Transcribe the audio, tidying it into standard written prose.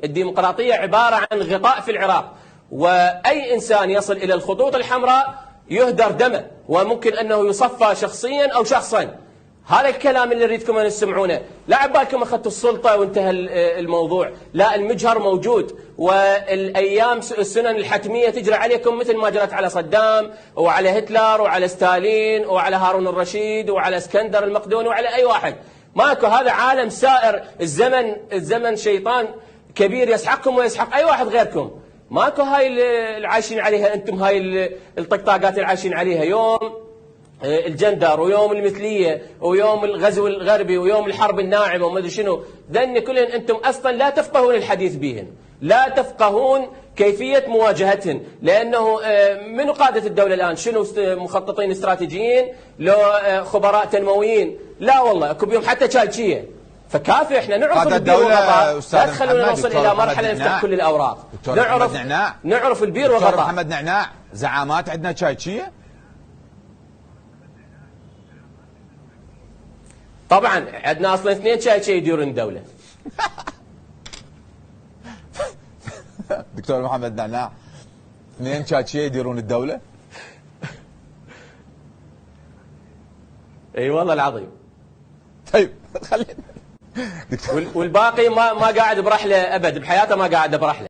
الديمقراطية عبارة عن غطاء في العراق، وأي إنسان يصل إلى الخطوط الحمراء يهدر دمه، وممكن أنه يصفى شخصيا أو شخصا. هذا الكلام اللي نريدكم أن تسمعونه. لا عبالكم أخذتوا السلطة وانتهى الموضوع، لا، المجهر موجود، والأيام السنن الحتمية تجري عليكم مثل ما جرت على صدام وعلى هتلر وعلى ستالين وعلى هارون الرشيد وعلى اسكندر المقدوني وعلى أي واحد. ماكو، هذا عالم سائر. الزمن شيطان كبير يسحقكم ويسحق أي واحد غيركم. ماكو هاي اللي عايشين عليها أنتم، هاي الطقطاقات اللي عايشين عليها، يوم الجندر ويوم المثلية ويوم الغزو الغربي ويوم الحرب الناعمة وما ادري شنو. ذن كلهن أنتم أصلا لا تفقهون الحديث بهن، لا تفقهون كيفية مواجهتهن، لأنه من قادة الدولة الآن شنو؟ مخططين استراتيجيين، لو خبراء تنمويين؟ لا والله، اكو بيهم حتى تشايشية. فكافي احنا نعرف البير وغطاء، لا تخلونا نوصل الى مرحله نفتح كل الاوراق. نعرف البير وغطاء. دكتور محمد نعناع، زعامات عندنا تشايشية؟ طبعا عندنا اصلا 2 تشايشية يديرون الدوله. دكتور محمد نعناع، 2 تشايشية يديرون الدوله؟ اي والله العظيم. طيب خلينا والباقي ما قاعد برحله ابد، بحياته ما قاعد برحله.